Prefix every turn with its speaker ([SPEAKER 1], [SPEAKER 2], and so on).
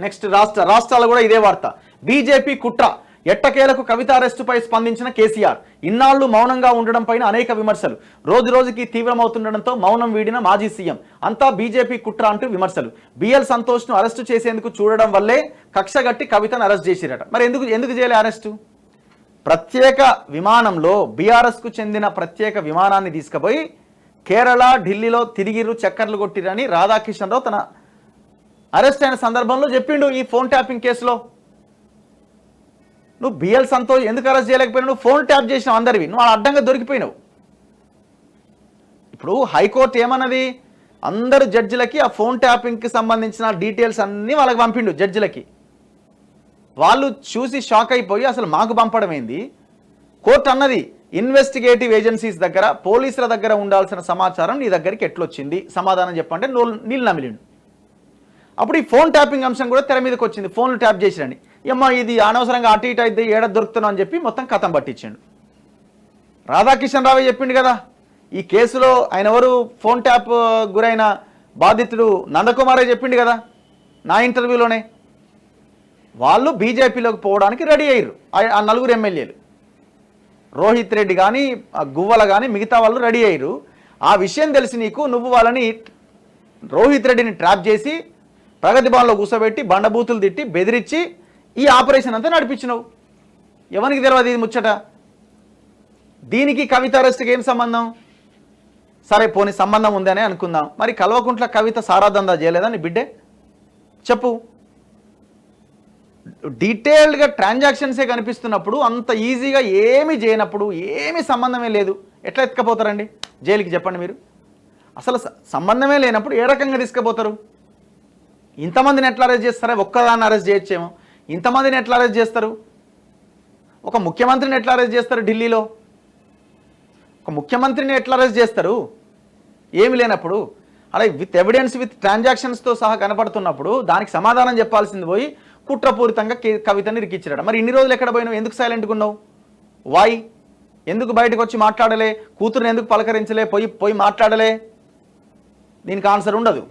[SPEAKER 1] Next రాష్ట్రాలు కూడా ఇదే వార్త. బీజేపీ కుట్ర, ఎట్టకేలకు కవిత అరెస్టుపై స్పందించిన కేసీఆర్. ఇన్నాళ్లు మౌనంగా ఉండడం పైన అనేక విమర్శలు. రోజు రోజుకి తీవ్రమవుతుండడంతో మౌనం వీడిన మాజీ సీఎం. అంతా బీజేపీ కుట్ర అంటూ విమర్శలు. బిఎల్ సంతోష్ను అరెస్టు చేసేందుకు చూడడం వల్లే కక్షగట్టి కవితను అరెస్ట్ చేసిరట. మరి ఎందుకు చేయలే అరెస్టు? ప్రత్యేక విమానంలో బీఆర్ఎస్కు చెందిన ప్రత్యేక విమానాన్ని తీసుకుపోయి కేరళ, ఢిల్లీలో తిరిగిరు, చక్కర్లు కొట్టిరని రాధాకిషన్ రావు తన అరెస్ట్ అయిన సందర్భంలో చెప్పిండు. ఈ ఫోన్ ట్యాపింగ్ కేసులో నువ్వు బిఎల్ సంతోష్ ఎందుకు అరెస్ట్ చేయలేకపోయినావు? నువ్వు ఫోన్ ట్యాప్ చేసినావు అందరివి, నువ్వు అడ్డంగా దొరికిపోయినావు. ఇప్పుడు హైకోర్టు ఏమన్నది? అందరు జడ్జిలకి ఆ ఫోన్ ట్యాపింగ్కి సంబంధించిన డీటెయిల్స్ అన్నీ వాళ్ళకి పంపిండు జడ్జిలకి. వాళ్ళు చూసి షాక్ అయిపోయి అసలు మాకు పంపడం ఏంది? కోర్టు అన్నది ఇన్వెస్టిగేటివ్ ఏజెన్సీస్ దగ్గర, పోలీసుల దగ్గర ఉండాల్సిన సమాచారం నీ దగ్గరికి ఎట్లొచ్చింది, సమాధానం చెప్పంటే నీళ్ళు నమిలిండు. అప్పుడు ఈ ఫోన్ ట్యాపింగ్ అంశం కూడా తెర మీదకి వచ్చింది. ఫోన్లు ట్యాప్ చేసిరండి, ఏమ్మా ఇది అనవసరంగా అటు ఇటు అయితే ఏడ దొరుకుతున్నావు అని చెప్పి మొత్తం కథం పట్టించాడు. రాధాకిషన్ రావే చెప్పిండు కదా ఈ కేసులో ఆయన ఎవరు ఫోన్ ట్యాప్ గురైన బాధితుడు నందకుమారే చెప్పిండు కదా నా ఇంటర్వ్యూలోనే. వాళ్ళు బీజేపీలోకి పోవడానికి రెడీ అయ్యారు. ఆ నలుగురు ఎమ్మెల్యేలు, రోహిత్ రెడ్డి కానీ గువ్వల కానీ మిగతా వాళ్ళు రెడీ అయ్యారు. ఆ విషయం తెలిసి నువ్వు వాళ్ళని రోహిత్ రెడ్డిని ట్రాప్ చేసి ప్రగతి భవన్లో కూర్చోబెట్టి బండబూతులు తిట్టి బెదిరించి ఈ ఆపరేషన్ అంతా నడిపించినావు. ఎవరికి తెలియదు ఇది ముచ్చట? దీనికి కవిత అరెస్ట్కి ఏం సంబంధం? సరే పోనీ సంబంధం ఉందనే అనుకుందాం. మరి కల్వకుంట్ల కవిత సారాదందా చేయలేదా నీ బిడ్డే? చెప్పు. డీటెయిల్డ్గా ట్రాన్సాక్షన్సే కనిపిస్తున్నప్పుడు, అంత ఈజీగా ఏమీ చేయనప్పుడు, ఏమీ సంబంధమే లేదు, ఎట్లా ఎత్తుకపోతారండి జైలుకి? చెప్పండి మీరు. అసలు సంబంధమే లేనప్పుడు ఏ రకంగా తీసుకుపోతారు? ఇంతమందిని ఎట్లా అరెస్ట్ చేస్తారా? ఒక్కదాన్ని అరెస్ట్ చేయొచ్చేమో, ఇంతమందిని ఎట్లా అరెస్ట్ చేస్తారు? ఒక ముఖ్యమంత్రిని ఎట్లా అరెస్ట్ చేస్తారు? ఢిల్లీలో ఒక ముఖ్యమంత్రిని ఎట్లా అరెస్ట్ చేస్తారు ఏమి లేనప్పుడు? అలా విత్ ఎవిడెన్స్, విత్ ట్రాన్సాక్షన్స్తో సహా కనపడుతున్నప్పుడు దానికి సమాధానం చెప్పాల్సింది పోయి కుట్రపూరితంగా కవితని ఇరికిచ్చారట. మరి ఇన్ని రోజులు ఎక్కడ పోయినావు? ఎందుకు సైలెంట్గా ఉన్నావు? వాయ్? ఎందుకు బయటకు వచ్చి మాట్లాడలే? కూతురుని ఎందుకు పలకరించలే? పోయి మాట్లాడలే? దీనికి ఆన్సర్ ఉండదు.